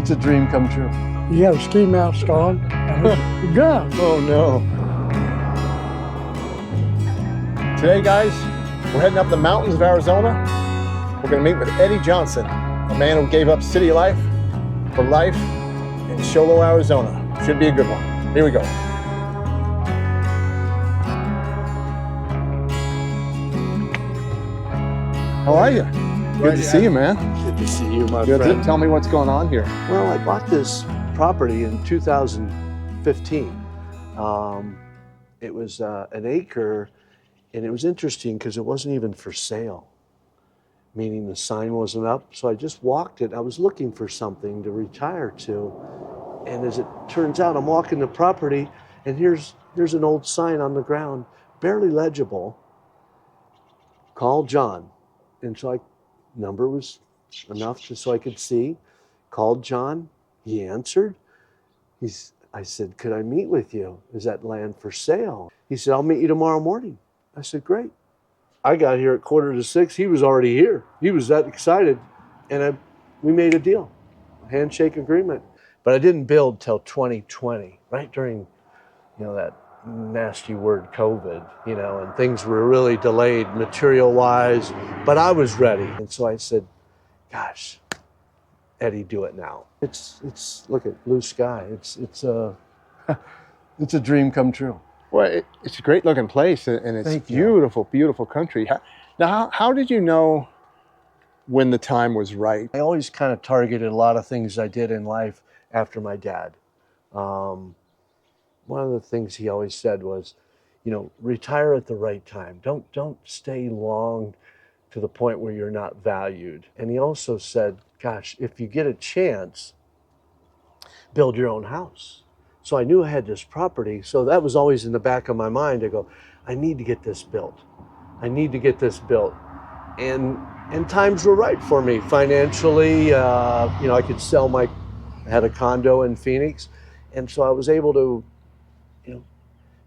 It's a dream come true. You have a ski mask on and a gun. Oh no. Today, guys, we're heading up the mountains of Arizona. We're gonna meet with Eddie Johnson, a man who gave up city life for life in Sholo, Arizona. Should be a good one. Here we go. How are you? Good to see you, man. Good to see you, my Good. friend. Tell me what's going on here. Well, I bought this property in 2015. It was an acre, and it was interesting because it wasn't even for sale, meaning the sign wasn't up. So I just walked it. I was looking for something to retire to. And as it turns out, I'm walking the property, and here's an old sign on the ground, barely legible. Call John. And so number was enough just so I could see. Called John. He answered. I said, could I meet with you? Is that land for sale? He said, I'll meet you tomorrow morning. I said, great. I got here at 5:45. He was already here. He was that excited. And we made a deal, a handshake agreement. But I didn't build till 2020, right during, that nasty word COVID, and things were really delayed material-wise, but I was ready. And so I said, gosh, Eddie, do it now. It's look at blue sky. It's a dream come true. Well, it's a great looking place, and it's beautiful, beautiful country. Now, how did you know when the time was right? I always kind of targeted a lot of things I did in life after my dad. One of the things he always said was, retire at the right time. Don't stay long to the point where you're not valued. And he also said, gosh, if you get a chance, build your own house. So I knew I had this property. So that was always in the back of my mind. I go, I need to get this built. I need to get this built. And times were right for me financially. I could sell I had a condo in Phoenix. And so I was able to,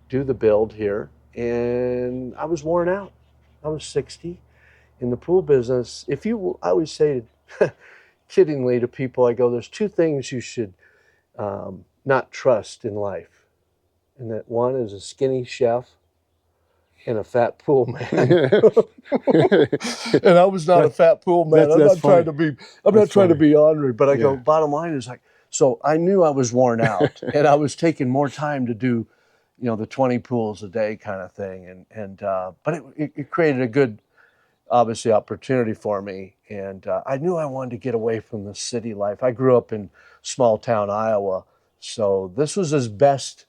do the build here. And I was worn out. I was 60 in the pool business. I always say kiddingly to people, I go, there's two things you should not trust in life. And that one is a skinny chef and a fat pool man. And I was not a fat pool man. I'm not trying to be ornery, but I go, bottom line is so I knew I was worn out and I was taking more time to do, the 20 pools a day kind of thing. But it created a good, obviously, opportunity for me. And I knew I wanted to get away from the city life. I grew up in small town Iowa. So this was as best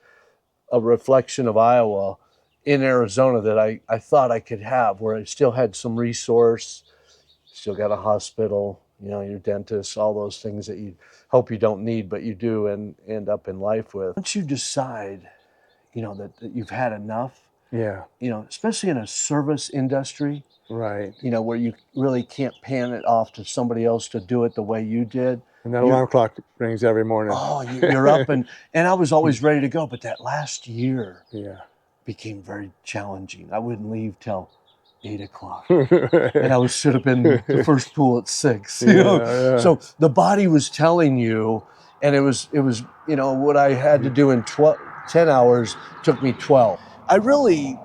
a reflection of Iowa in Arizona that I thought I could have, where I still had some resource, still got a hospital, your dentist, all those things that you hope you don't need, but you do and end up in life with. Once you decide, that you've had enough, especially in a service industry, right? Where you really can't pan it off to somebody else to do it the way you did. And that alarm clock rings every morning. Oh, you're up and I was always ready to go, but that last year became very challenging. I wouldn't leave till 8 o'clock, and I should have been the first pool at 6. So the body was telling you, and it was what I had to do in 10 hours took me 12. I really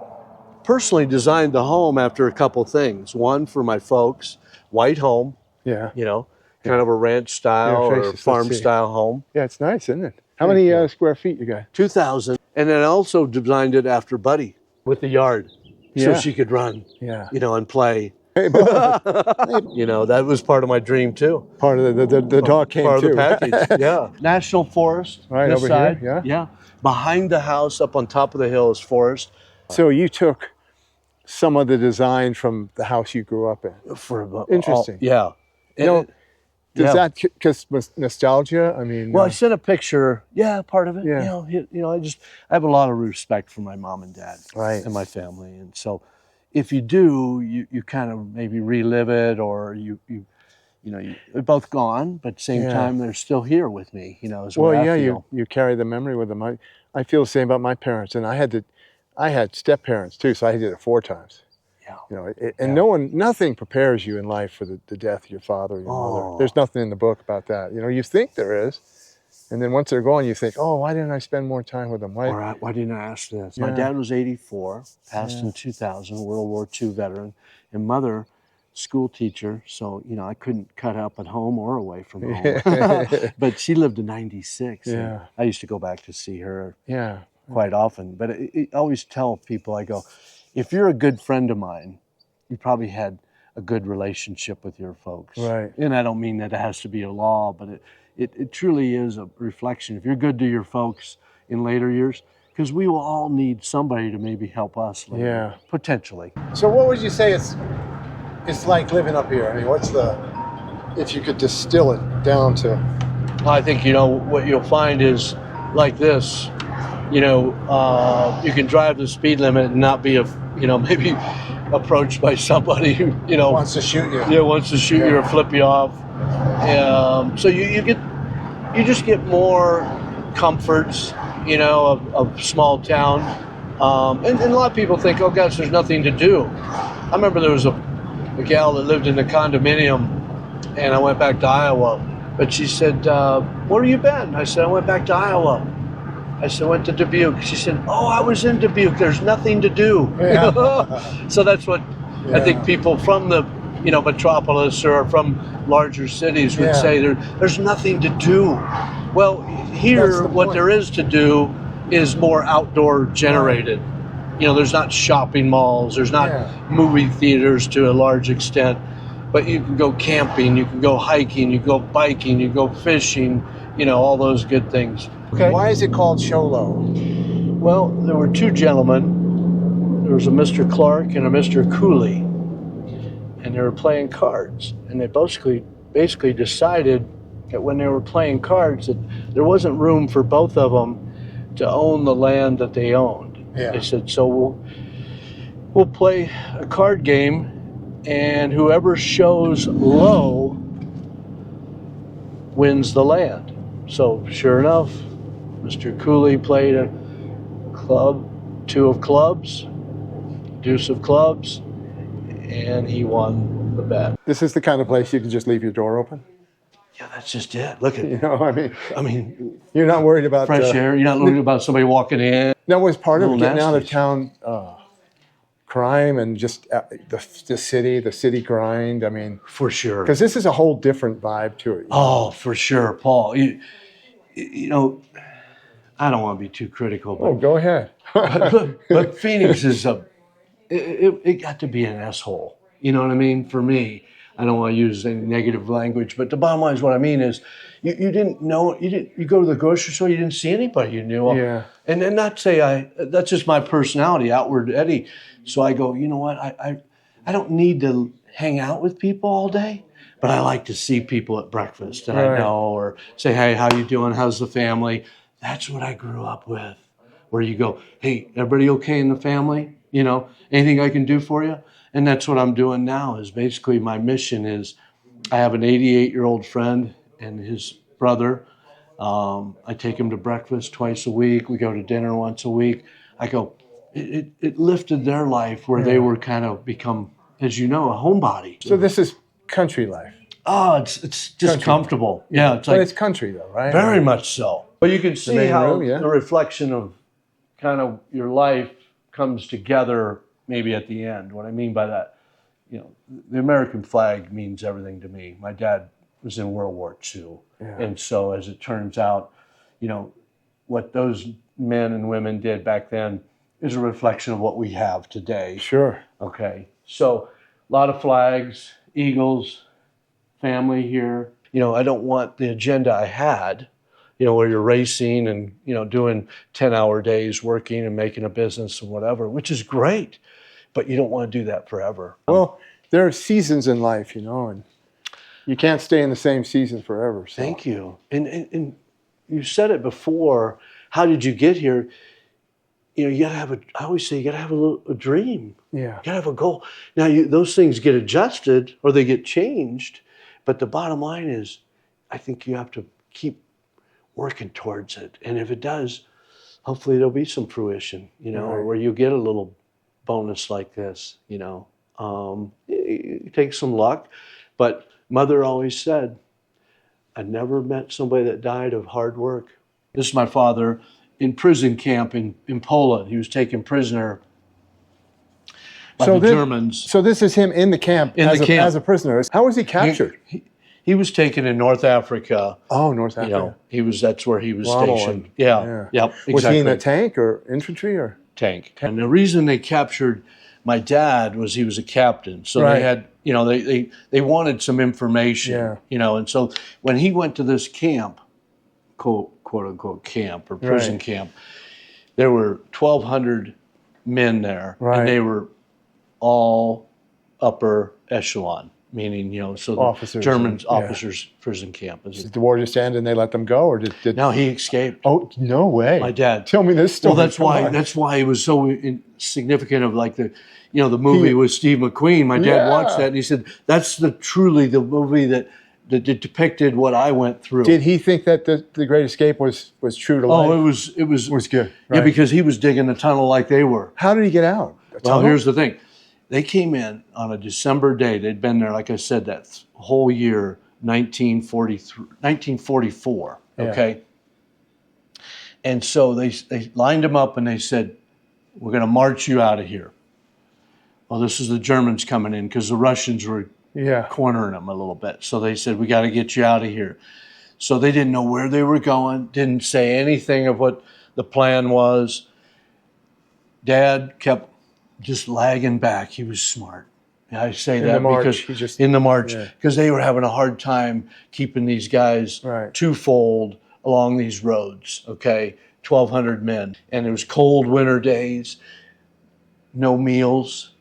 personally designed the home after a couple things. One, for my folks, white home. Kind of a ranch style or farm style home. Yeah, it's nice, isn't it? How many square feet you got? 2,000. And then I also designed it after Buddy with the yard, so she could run, and play. Hey, that was part of my dream too. Part of the dog came part too. Part of the package, yeah. National forest, right this over side. here, yeah. Behind the house, up on top of the hill is forest. So you took some of the design from the house you grew up in. Interesting. Does that just was nostalgia? I mean, well, I sent a picture. Yeah, part of it. Yeah. I have a lot of respect for my mom and dad, right, and my family, and so if you do, you kind of maybe relive it, or they're both gone, but at the same time they're still here with me. As well. I feel. You carry the memory with them. I feel the same about my parents, and I had step parents too, so I did it 4 times. You know, and nothing prepares you in life for the death of your father or your mother. There's nothing in the book about that. You know, you think there is, and then once they're gone, you think, oh, why didn't I spend more time with them? Why didn't I ask this? My dad was 84, passed in 2000, World War II veteran, and mother, school teacher. So, you know, I couldn't cut up at home or away from home. But she lived to 96. And I used to go back to see her quite often. But I always tell people, I go, if you're a good friend of mine, you probably had a good relationship with your folks. Right. And I don't mean that it has to be a law, but it truly is a reflection. If you're good to your folks in later years, because we will all need somebody to maybe help us later, potentially. So what would you say it's like living up here? I mean, if you could distill it down to? I think, you know, what you'll find is like this, you know, you can drive the speed limit and not be, maybe approached by somebody who, wants to shoot you. Yeah, wants to shoot you or flip you off. So you just get more comforts, of small town. And a lot of people think, oh gosh, there's nothing to do. I remember there was a gal that lived in a condominium, and I went back to Iowa. But she said, where have you been? I said, I went back to Iowa. I said, I went to Dubuque. She said, oh, I was in Dubuque. There's nothing to do. Yeah. So that's what I think people from the, metropolis or from larger cities would say. There's nothing to do. Well, here, what there is to do is more outdoor generated. There's not shopping malls. There's not movie theaters to a large extent. But you can go camping, you can go hiking, you go biking, you go fishing, all those good things. Okay. Why is it called Cholo? Well, there were two gentlemen. There was a Mr. Clark and a Mr. Cooley. And they were playing cards. And they basically decided that when they were playing cards that there wasn't room for both of them to own the land that they owned. Yeah. They said, so we'll play a card game, and whoever shows low wins the land. So sure enough, Mr. Cooley played a club, 2 of clubs, deuce of clubs, and he won the bet. This is the kind of place you can just leave your door open? Yeah, that's just it. Look at I mean, you're not worried about fresh air. You're not worried about somebody walking in. That was part of getting out of nasties. town crime and just the city grind. I mean, For sure. because this is a whole different vibe to it. Oh, for sure, Paul. I don't want to be too critical, but Go ahead. but Phoenix is it got to be an asshole. You know what I mean? For me, I don't want to use any negative language, but the bottom line is what I mean is you didn't know, you go to the grocery store, you didn't see anybody you knew. Yeah. And then not say that's just my personality, outward Eddie. So I go, you know what? I don't need to hang out with people all day, but I like to see people at breakfast that I know, or say, hey, how you doing? How's the family? That's what I grew up with. Where you go, hey, everybody okay in the family? Anything I can do for you? And that's what I'm doing now is basically my mission is I have an 88-year-old friend and his brother. I take him to breakfast twice a week. We go to dinner once a week. I go, it lifted their life where they were kind of become, as you know, a homebody. So this is country life. Oh, it's just country. Comfortable. Yeah, it's But it's country though, right? very much so. But you can see main how room, the reflection of kind of your life comes together maybe at the end. What I mean by that, the American flag means everything to me. My dad was in World War II. Yeah. And so as it turns out, what those men and women did back then is a reflection of what we have today. Sure. Okay. So a lot of flags, eagles, family here. I don't want the agenda I had, where you're racing and, doing 10-hour days working and making a business and whatever, which is great, but you don't want to do that forever. Well, there are seasons in life, and you can't stay in the same season forever. So. Thank you. And you said it before, how did you get here? You gotta have I always say you gotta have a dream. Yeah. You gotta have a goal. Now those things get adjusted or they get changed, but the bottom line is, I think you have to keep working towards it. And if it does, hopefully there'll be some fruition, or where you get a little bonus like this, It takes some luck, but Mother always said, I never met somebody that died of hard work. This is my father in prison camp in Poland. He was taken prisoner by the Germans. So this is him in the camp, as a prisoner. How was he captured? He was taken in North Africa. Oh, North Africa. That's where he was Rommel stationed. Yep, exactly. Was he in a tank or infantry or? Tank. And the reason they captured my dad was he was a captain. So they had, they wanted some information, and so when he went to this camp, quote unquote camp or prison camp, there were 1,200 men there, and they were all upper echelon, meaning, so the officers, officers, prison camp. Did the war just end and they let them go, or did? No, he escaped. Oh, no way! My dad. Tell me this story. Well, that's why it was so significant of like the movie with Steve McQueen. My dad watched that and he said that's truly the movie that depicted what I went through. Did he think that the Great Escape was true to life? Oh, it was good. Yeah, because he was digging a tunnel like they were. How did he get out? Well, here's the thing. They came in on a December day. They'd been there, like I said, that whole year, 1944, okay? And so they lined them up and they said, we're going to march you out of here. Well, this is the Germans coming in because the Russians were cornering them a little bit. So they said, we got to get you out of here. So they didn't know where they were going, didn't say anything of what the plan was. Dad kept just lagging back. He was smart. I say that because in the march, because they were having a hard time keeping these guys twofold along these roads. Okay, 1,200 men, and it was cold winter days, no meals,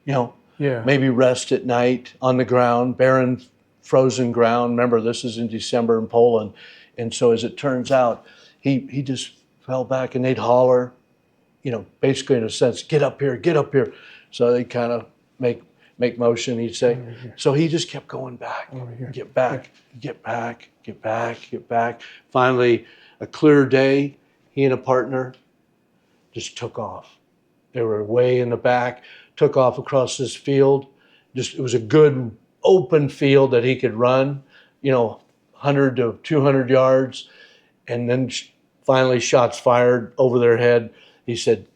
maybe rest at night on the ground, barren, frozen ground. Remember, this is in December in Poland, and so as it turns out, he just fell back, and they'd holler. Basically in a sense, get up here, get up here. So they kind of make motion, he'd say. So he just kept going back, get back, get back, get back, get back. Finally, a clear day, he and a partner just took off. They were way in the back, took off across this field. It was a good open field that he could run, 100 to 200 yards. And then finally shots fired over their head. He said,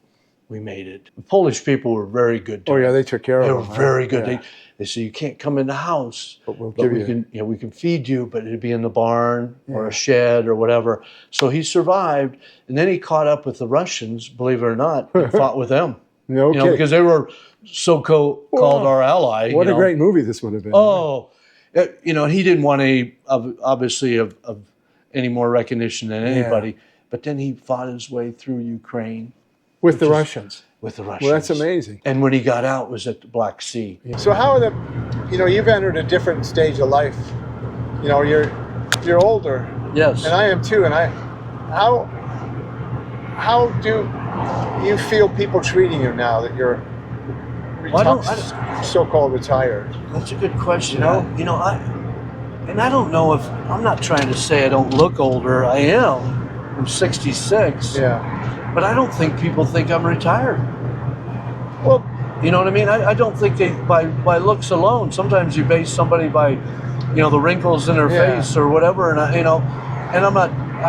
we made it. The Polish people were very good to him. They took care of him. They were very good. Yeah. They said, you can't come in the house, but we can feed you, but it'd be in the barn or a shed or whatever. So he survived, and then he caught up with the Russians, believe it or not, and fought with them. Because they were called our ally. What a great movie this would have been. Oh, he didn't want any, obviously, of any more recognition than anybody. Yeah. But then he fought his way through Ukraine. With the Russians? With the Russians. Well, that's amazing. And when he got out, it was at the Black Sea. Yeah. So how are you've entered a different stage of life. You're older. Yes. And I am too. And how do you feel people treating you now that you're so-called retired? That's a good question. I don't know if, I'm not trying to say I don't look older. I am. I'm 66. Yeah. But I don't think people think I'm retired. Well, you know what I mean? I don't think they, by looks alone, sometimes you base somebody by, the wrinkles in their face or whatever. And I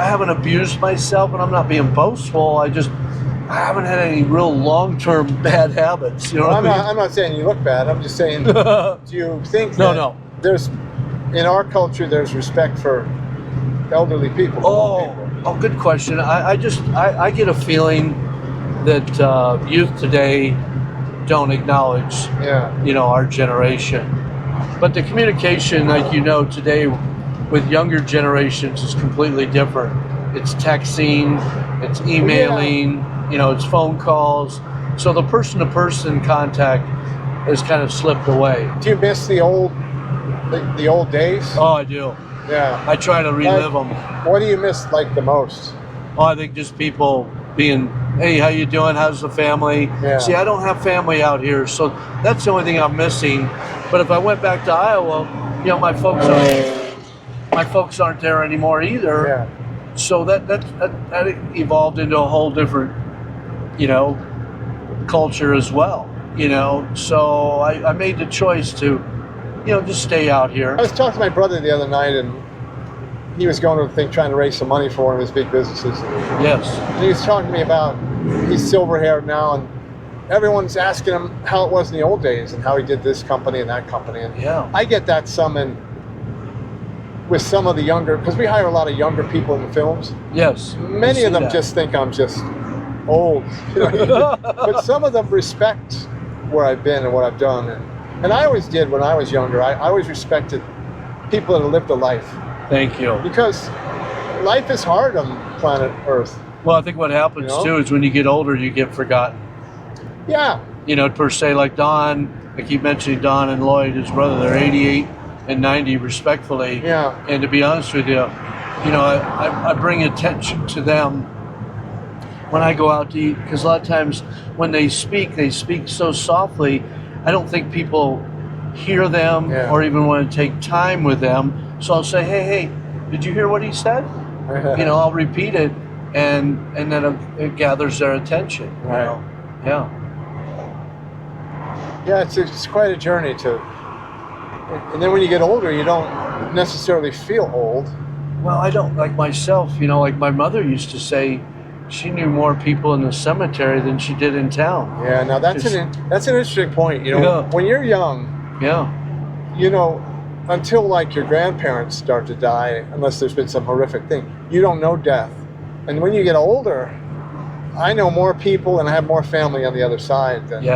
haven't abused myself, and I'm not being boastful. I haven't had any real long-term bad habits. I'm not saying you look bad. I'm just saying, do you think that there's, in our culture, there's respect for elderly people? Oh, good question. I get a feeling that youth today don't acknowledge, our generation. But the communication, like today with younger generations is completely different. It's texting, it's emailing, it's phone calls. So the person-to-person contact has kind of slipped away. Do you miss the old days? Oh, I do. Yeah. I try to relive them. What do you miss the most? Oh, I think just people being, hey, how you doing? How's the family? Yeah. See, I don't have family out here, so that's the only thing I'm missing. But if I went back to Iowa, my folks aren't there anymore either. Yeah. So that evolved into a whole different, culture as well. you know. So I made the choice to, you know, just stay out here. I was talking to my brother the other night, and he was going to the thing trying to raise some money for one of his big businesses. Yes. And he was talking to me about, he's silver-haired now, and everyone's asking him how it was in the old days and how he did this company and that company. And Yeah. I get that with some of the younger, because we hire a lot of younger people in the films. Yes. Many of them just think I'm just old. You know? But some of them respect where I've been and what I've done. And I always did when I was younger. I always respected people that have lived a life. Thank you. Because life is hard on planet Earth. Well, I think what happens too is when you get older, you get forgotten. Yeah. You know, per se, like Don, I keep mentioning Don and Lloyd, his brother, they're 88 and 90 respectfully. Yeah. And to be honest with you, you know, I bring attention to them when I go out to eat, because a lot of times when they speak so softly, I don't think people hear them or even want to take time with them. So I'll say, hey, did you hear what he said? You know, I'll repeat it, and then it gathers their attention. Right. You know? Yeah. Yeah, it's quite a journey and then when you get older, you don't necessarily feel old. Well, I don't, like myself, you know, like my mother used to say, she knew more people in the cemetery than she did in town. Yeah, now that's an interesting point. You know, when you're young, you know, until like your grandparents start to die, unless there's been some horrific thing, you don't know death. And when you get older, I know more people and I have more family on the other side. And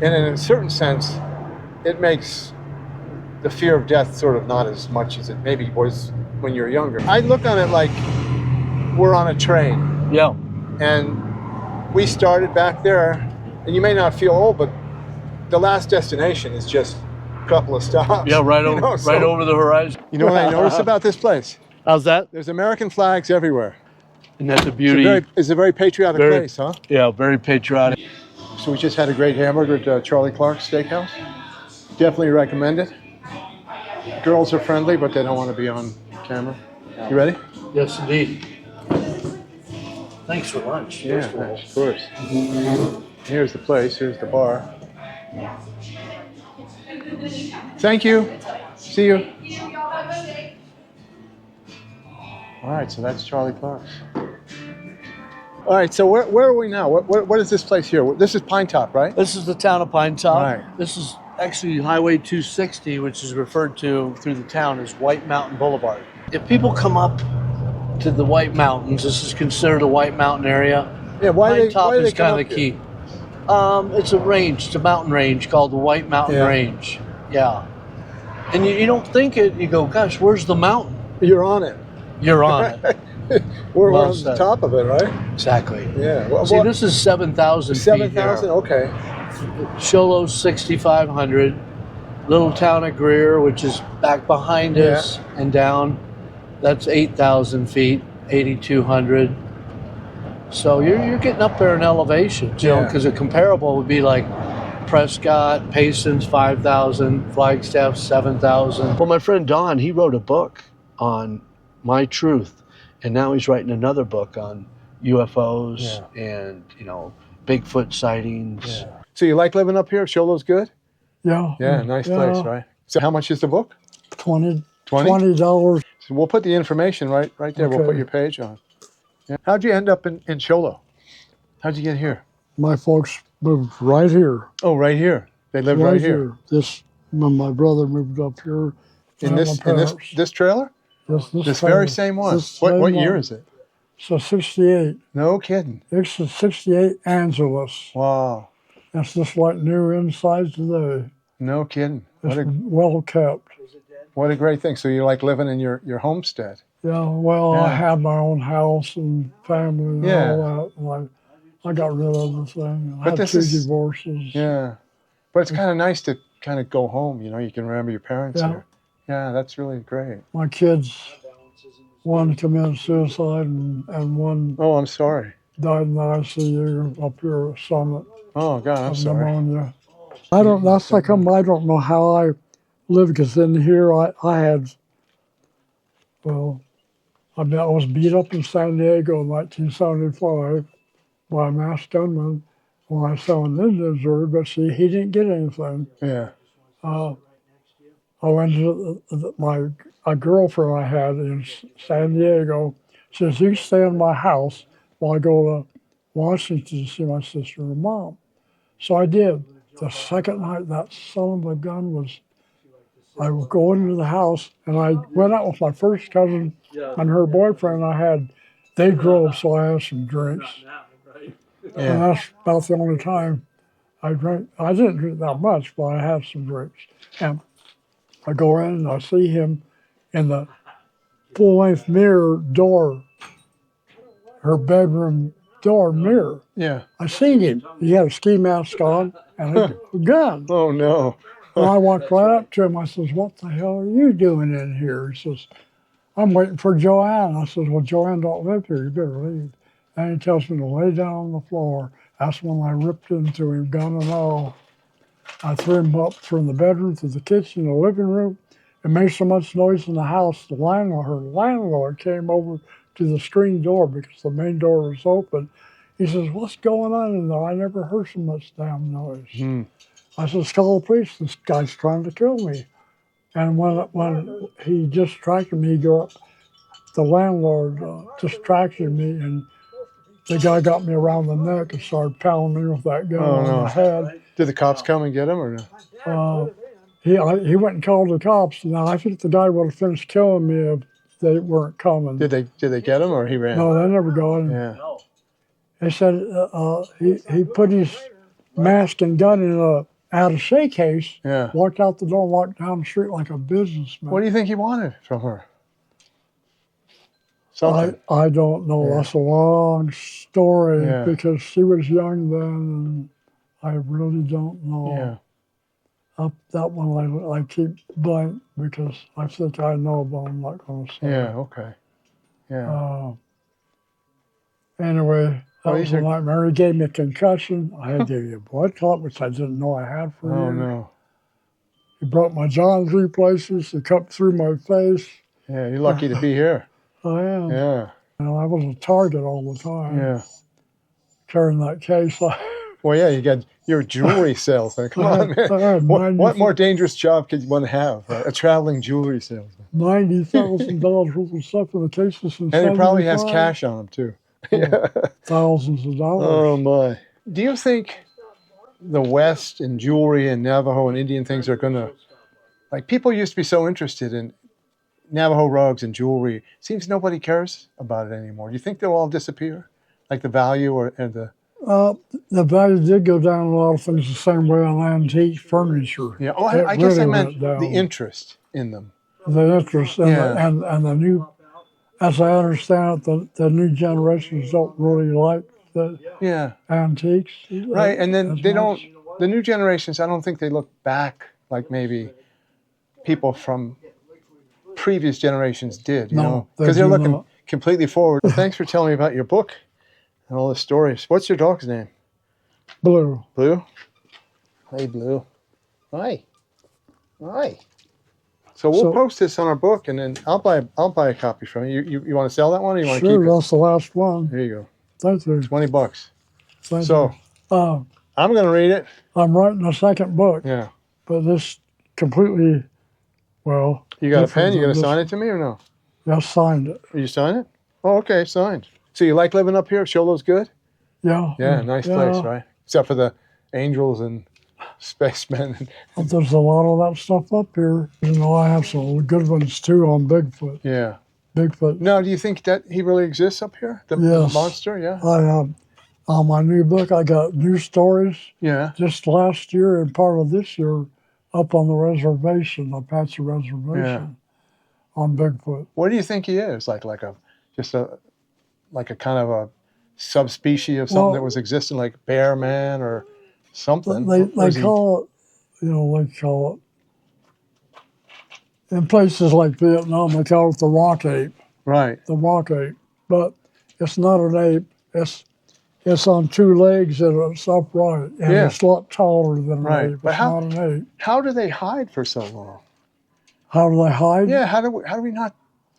in a certain sense, it makes the fear of death sort of not as much as it maybe was when you were younger. I look on it like we're on a train. Yeah. And we started back there, and you may not feel old, but the last destination is just a couple of stops. Yeah, right over the horizon. You know what I noticed about this place? How's that? There's American flags everywhere. And that's a beauty. It's a very patriotic place, huh? Yeah, very patriotic. So we just had a great hamburger at Charlie Clark's Steakhouse. Definitely recommend it. Girls are friendly, but they don't want to be on camera. You ready? Yes, indeed. Thanks for lunch. Yeah, of course. Here's the place. Here's the bar. Thank you. See you. All right, so that's Charlie Clark's. All right, so where are we now? What is this place here? This is Pine Top, right? This is the town of Pine Top. Right. This is actually Highway 260, which is referred to through the town as White Mountain Boulevard. If people come up to the White Mountains, this is considered a White Mountain area. Yeah, Pine Top is kind of the key. It's a range, it's a mountain range called the White Mountain Range. Yeah. And you don't think it, you go, gosh, where's the mountain? You're on it. You're on it. We're on the top of it, right? Exactly. Yeah. Well, see, this is 7,000 feet. 7,000? Okay. Sholo's 6,500. Little town of Greer, which is back behind us and down, that's 8,000 feet, 8,200. So you're getting up there in elevation, you know, because a comparable would be like Prescott, Payson's 5,000, Flagstaff 7,000. Well, my friend Don, he wrote a book on my truth, and now he's writing another book on UFOs and, you know, Bigfoot sightings. Yeah. So you like living up here? Sholo's good? Yeah. Yeah, nice place, right? So how much is the book? $20. So we'll put the information right there. Okay. We'll put your page on. Yeah. How'd you end up in Sholo? How'd you get here? My folks moved right here. Oh, right here. They lived right here. When my brother moved up here. In this trailer? This very same one. What year is it? So 68. No kidding. It's a 68 Angeles. Wow. That's just like new inside today. No kidding. It's well kept. What a great thing. So you like living in your homestead? Yeah, well, I had my own house and family and all that. And I got rid of the thing. I had 2 divorces. Yeah. But it's kind of nice to kind of go home, you know, you can remember your parents here. Yeah, that's really great. My kids, one committed suicide and one I'm sorry. Died in the ICU up here at Summit. Oh, God, I'm sorry. Pneumonia. That's like I don't know how I lived, because in here I had, I was beat up in San Diego in 1975 by a masked gunman. when I saw an Indian jury, but see, he didn't get anything. Yeah. I went to a girlfriend I had in San Diego. Says, you stay in my house while I go to Washington to see my sister and mom. So I did. The second night that son of a gun was, I would go into the house, and I went out with my first cousin and her boyfriend. They drove, so I had some drinks. Yeah. And that's about the only time I drank. I didn't drink that much, but I had some drinks. And I go in and I see him in the full-length mirror door, her bedroom door mirror. Yeah. I seen him. He had a ski mask on and a gun. Oh, no. And I walked right up to him. I says, what the hell are you doing in here? He says, I'm waiting for Joanne. I says, well, Joanne don't live here. You better leave. And he tells me to lay down on the floor. That's when I ripped into him, gun and all. I threw him up from the bedroom to the kitchen, the living room. It made so much noise in the house, her landlord came over to the screen door because the main door was open. He says, what's going on in there? I never heard so much damn noise. I said, call the police. This guy's trying to kill me. And when he distracted me, the landlord distracted me, and the guy got me around the neck and started pounding me with that gun on the head. Did the cops come and get him or no? He went and called the cops. Now, I think the guy would have finished killing me if they weren't coming. Did they get him or he ran? No, they never got him. Yeah. They said he put his mask and gun in a attaché case, walked out the door, and walked down the street like a businessman. What do you think he wanted from her? Something. I don't know. Yeah. That's a long story because she was young then, and I really don't know. Yeah. That one I keep blank because I think I know, but I'm not going to say. Yeah, okay. Yeah. Anyway, that was a nightmare. He gave me a concussion. I had to give you a blood clot, which I didn't know I had for years. Oh, no. He broke my jaw in 3 places. He cut through my face. Yeah, you're lucky to be here. I am. Yeah. And I was a target all the time. Yeah. Carrying that case. Well, yeah, you got your jewelry salesman. Come on, man. What more dangerous job could one have? Right? A traveling jewelry salesman. $90,000 worth of stuff in the cases. And he probably has cash on him, too. Thousands of dollars. Oh, my. Do you think the West and jewelry and Navajo and Indian things are going to... Like, people used to be so interested in Navajo rugs and jewelry. Seems nobody cares about it anymore. Do you think they'll all disappear? Like the value or the... The value did go down a lot of things the same way on antique furniture. Yeah. Oh, I guess I meant the interest in them. The interest and the new, as I understand it, the new generations don't really like the antiques. Right, and then they don't. The new generations, I don't think they look back like maybe people from previous generations did. You know, because they're looking completely forward. Well, thanks for telling me about your book. And all the stories. What's your dog's name? Blue. Blue? Hey, Blue. Hi. Hi. So we'll post this on our book, and then I'll buy a copy from you. You want to sell that one, or you want to keep it? Sure, that's the last one. There you go. Thank you. $20. Thank you. I'm going to read it. I'm writing a second book. Yeah. But this completely, well. You got a pen? You going to sign it to me or no? I signed it. You signed it? Oh, okay, signed. So you like living up here? Sholo's good? Yeah. Yeah, nice place, right? Except for the angels and spacemen. There's a lot of that stuff up here. You know, I have some good ones too on Bigfoot. Yeah. Bigfoot. Now, do you think that he really exists up here? The monster, yeah? I have, on my new book, I got new stories. Yeah. Just last year and part of this year up on the reservation, Apache reservation, on Bigfoot. What do you think he is? Like a kind of a subspecies of something that was existing, like bear man or something? They call it, in places like Vietnam, they call it the rock ape. Right. The rock ape. But it's not an ape. It's on 2 legs and it's upright. And it's a lot taller than an ape. But it's not an ape. How do they hide for so long? How do they hide? Yeah, how do we not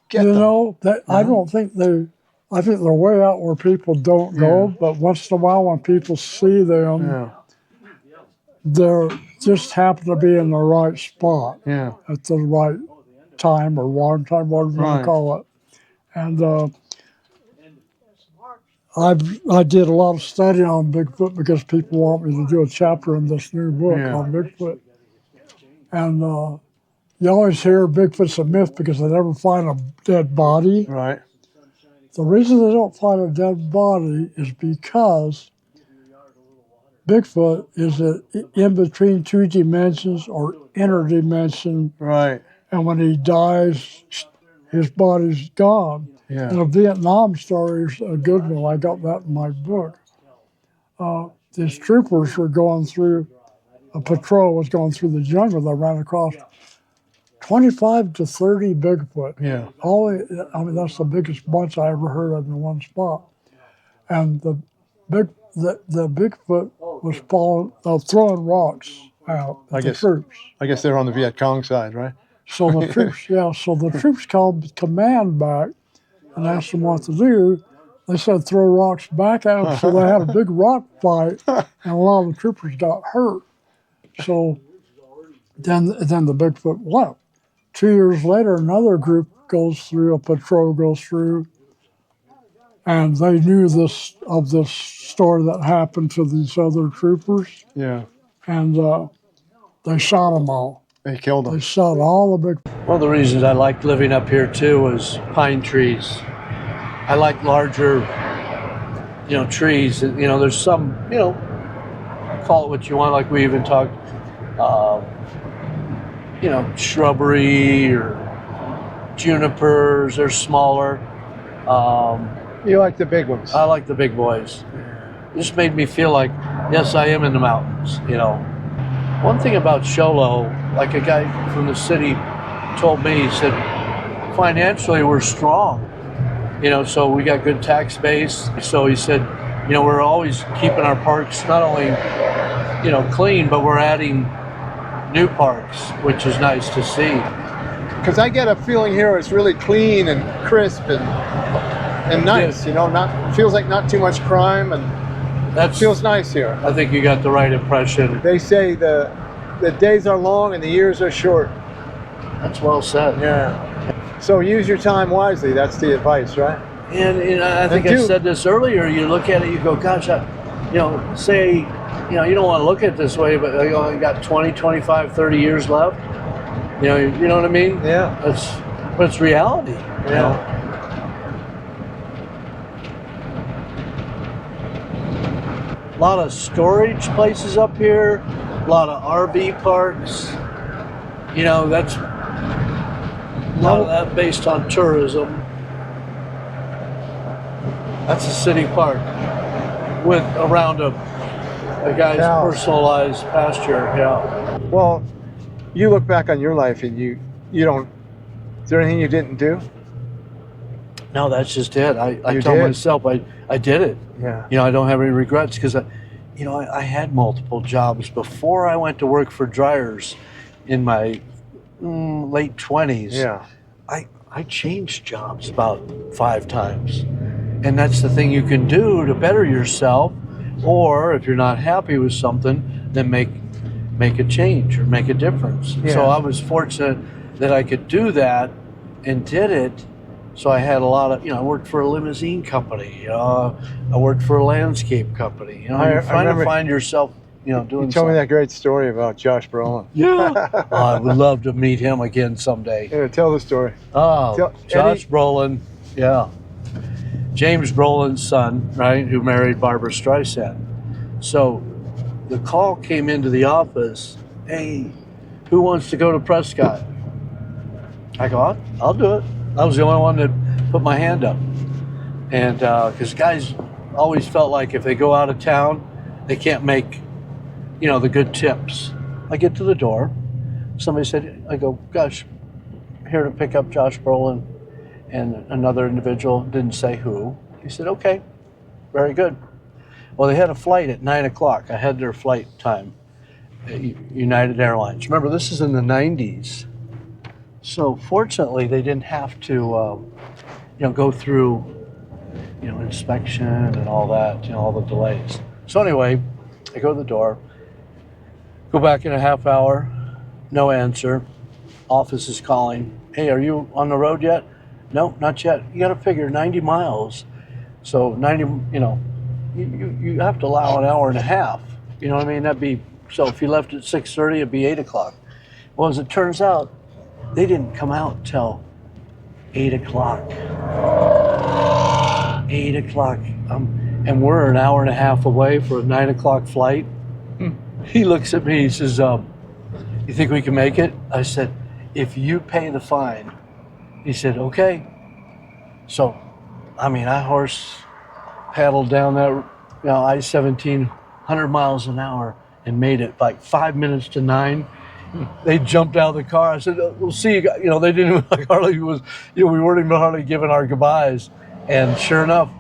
get them? You know, I don't think they I think they're way out where people don't go, but once in a while when people see them, Yeah. they're just happen to be in the right spot Yeah. at the right time or wrong time, whatever you want Right. to call it. And I did a lot of study on Bigfoot because people want me to do a chapter in this new book on Bigfoot. And you always hear Bigfoot's a myth because they never find a dead body. Right. The reason they don't find a dead body is because Bigfoot is in between two dimensions or interdimension. Right. And when he dies, his body's gone. Yeah. And a Vietnam story is a good one. I got that in my book. These troopers were going through, a patrol was going through the jungle. They ran across 25 to 30 Bigfoot. Yeah. I mean, that's the biggest bunch I ever heard of in one spot. And the Bigfoot was throwing rocks out at the troops. I guess they were on the Viet Cong side, right? So the troops called command back and asked them what to do. They said throw rocks back at them. So they had a big rock fight, and a lot of the troopers got hurt. So then the Bigfoot left. 2 years later, another group a patrol goes through, and they knew this story that happened to these other troopers. Yeah. And they shot them all. They killed them. They shot all the big. One of the reasons I like living up here too is pine trees. I like larger, trees. There's some, call it what you want. Like we even talked, shrubbery or junipers. They're smaller. You like the big ones. I like the big boys. It just made me feel like, yes, I am in the mountains. One thing about Show Low, like a guy from the city told me, he said, financially we're strong, so we got good tax base. So he said, we're always keeping our parks not only, clean, but we're adding new parks, which is nice to see. Because I get a feeling here it's really clean and crisp and nice, feels like not too much crime, and that feels nice here. I think you got the right impression. They say the days are long and the years are short. That's well said. Yeah. So use your time wisely. That's the advice, right? And I think I said this earlier. You look at it, you go, gosh, say, you don't want to look at it this way, but you got 20, 25, 30 years left. You know what I mean? Yeah. But it's reality. Yeah. A lot of storage places up here, a lot of RV parks. That's a lot of that based on tourism. That's a city park with around a guy's personalized pasture. Yeah. Well, you look back on your life and you don't. Is there anything you didn't do? No, that's just it. I tell myself I did it. Yeah. I don't have any regrets because I had multiple jobs before I went to work for dryers in my late 20s. Yeah. I changed jobs about 5 times. And that's the thing you can do to better yourself, or if you're not happy with something, then make a change or make a difference. Yeah. So I was fortunate that I could do that and did it. So I had a lot of, I worked for a limousine company. I worked for a landscape company. You're trying to find yourself, doing something. You told me that great story about Josh Brolin. Yeah. I would love to meet him again someday. Yeah, tell the story. Oh, Josh Brolin, yeah. James Brolin's son, right, who married Barbara Streisand. So the call came into the office, hey, who wants to go to Prescott? I go, I'll do it. I was the only one that put my hand up. And because guys always felt like if they go out of town, they can't make, the good tips. I get to the door. Somebody said, I go, gosh, here to pick up Josh Brolin. And another individual didn't say who. He said, okay, very good. Well, they had a flight at 9 o'clock. I had their flight time at United Airlines. Remember, this is in the 90s. So fortunately, they didn't have to, go through, inspection and all that, all the delays. So anyway, I go to the door, go back in a half hour, no answer. Office is calling. Hey, are you on the road yet? No, not yet. You got to figure 90 miles. So 90, you have to allow an hour and a half. You know what I mean? That'd be, so if you left at 6:30, it'd be 8 o'clock. Well, as it turns out, they didn't come out till 8 o'clock. 8 o'clock. And we're an hour and a half away for a 9 o'clock flight. He looks at me, he says, you think we can make it? I said, if you pay the fine. He said, okay. So, I horse paddled down that I-17, 100 miles an hour and made it like 5 minutes to 9. They jumped out of the car. I said, we'll see you guys. They didn't even we weren't even hardly giving our goodbyes. And sure enough,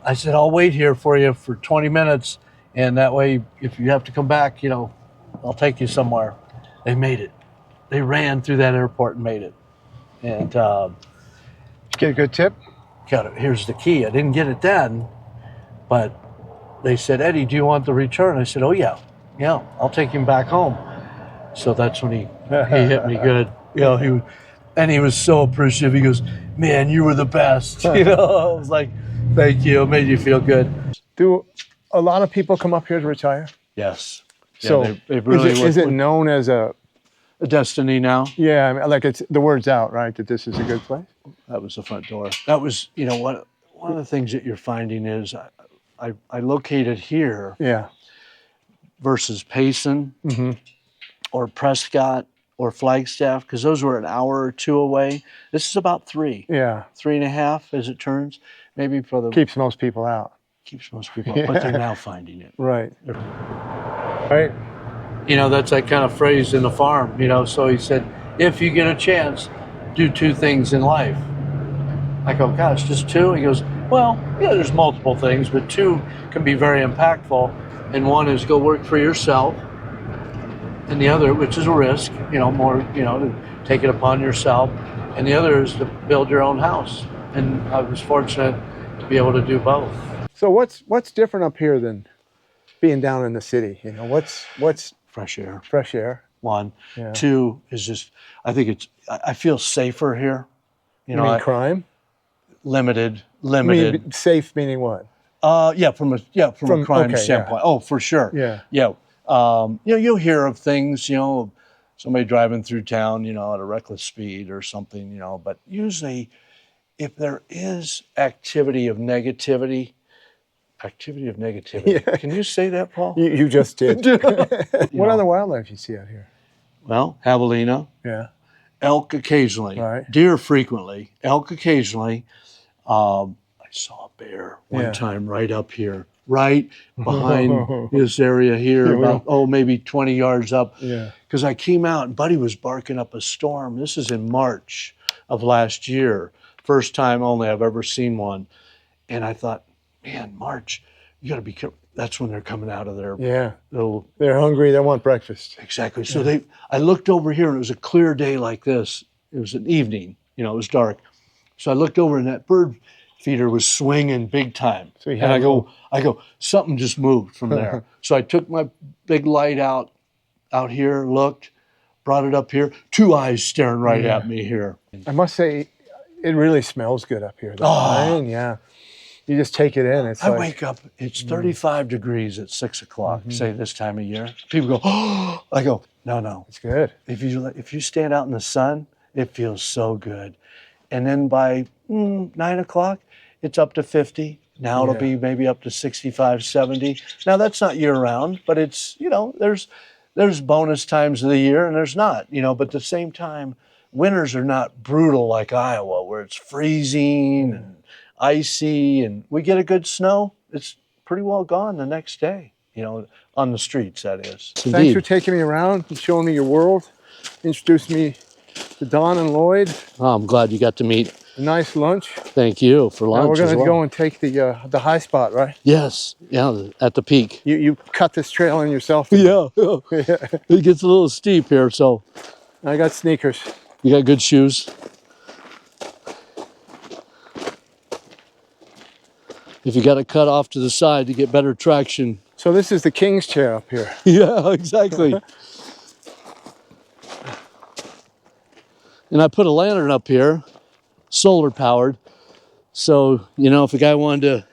I said, I'll wait here for you for 20 minutes. And that way, if you have to come back, I'll take you somewhere. They made it. They ran through that airport and made it. And Did you get a good tip? here's the key. I didn't get it then, but they said, Eddie, do you want the return? I said, oh yeah, I'll take him back home. So that's when he hit me good. He was so appreciative. He goes, man, you were the best. I was like, thank you. It made you feel good. Do a lot of people come up here to retire? Yes. So they really is it known as a destiny now? Yeah, like it's the word's out, right? That this is a good place. That was the front door. That was, one of the things that you're finding is I located here Yeah. versus Payson or Prescott or Flagstaff, because those were an hour or two away. This is about 3. Yeah. 3.5 as it turns. Maybe for the Keeps most people out. keeps most people up, but they're now finding it. Right. Right. That's that kind of phrase in the farm, so he said, if you get a chance, do 2 things in life. I go, gosh, just 2? He goes, well, there's multiple things, but 2 can be very impactful. And one is go work for yourself. And the other, which is a risk, more, to take it upon yourself. And the other is to build your own house. And I was fortunate to be able to do both. So what's different up here than being down in the city? What's Fresh air. fresh air? 1. Yeah. 2 is just, I feel safer here. You mean crime? Limited. I mean, safe meaning what? From a crime okay, standpoint. yeah. Oh, for sure. Yeah. You'll hear of things, somebody driving through town, at a reckless speed or something, but usually if there is activity of negativity. Yeah. Can you say that, Paul? You just did. What other wildlife you see out here? Well, javelina, Yeah. elk occasionally, Right. deer frequently, elk occasionally. I saw a bear one Yeah. time right up here, right behind this area here, about, maybe 20 yards up. Yeah. Because I came out and Buddy was barking up a storm. This is in March of last year. First time only I've ever seen one. And I thought, man, March, you got to be careful. That's when they're coming out of their little. They're hungry. They want breakfast. Exactly. So I looked over here and it was a clear day like this. It was an evening, it was dark. So I looked over and that bird feeder was swinging big time. So and I go, something just moved from there. So I took my big light out here, looked, brought it up here, 2 eyes staring right at me here. I must say, it really smells good up here. Man, yeah. You just take it in. I wake up, it's 35 degrees at 6 o'clock, say this time of year. People go, oh, I go, no. It's good. If you stand out in the sun, it feels so good. And then by 9 o'clock, it's up to 50. Now it'll be maybe up to 65, 70. Now that's not year round, but it's, there's bonus times of the year and there's not, but at the same time, winters are not brutal like Iowa where it's freezing and icy and we get a good snow. It's pretty well gone the next day, on the streets, that is. Thanks for taking me around and showing me your world. Introduced me to Don and Lloyd. Oh, I'm glad you got to meet. A nice lunch. Thank you for lunch. Now we're going as to well. go and take the high spot, right? Yes, at the peak. You cut this trail in yourself. Yeah. It gets a little steep here, so. I got sneakers. You got good shoes? if you got to cut off to the side to get better traction. So this is the king's chair up here. Yeah, exactly. And I put a lantern up here, solar powered. So, you know, if a guy wanted to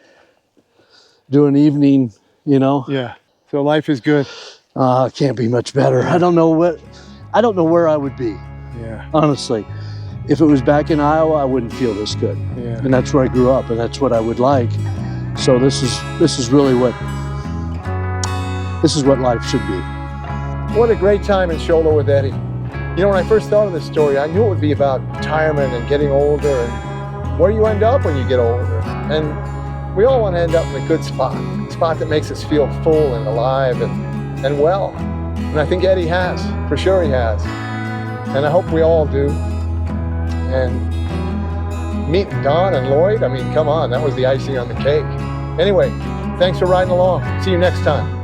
do an evening, you know. Yeah. So life is good. It can't be much better. I don't know where I would be. Yeah. Honestly. If it was back in Iowa, I wouldn't feel this good. Yeah. And that's where I grew up, and that's what I would like. So this is really what life should be. What a great time in Shola with Eddie. You know, when I first thought of this story, I knew it would be about retirement and getting older and where you end up when you get older. And we all want to end up in a good spot, a spot that makes us feel full and alive and well. And I think Eddie has, for sure he has. And I hope we all do. And meeting Don and Lloyd, I mean, come on, that was the icing on the cake. Anyway, thanks for riding along. See you next time.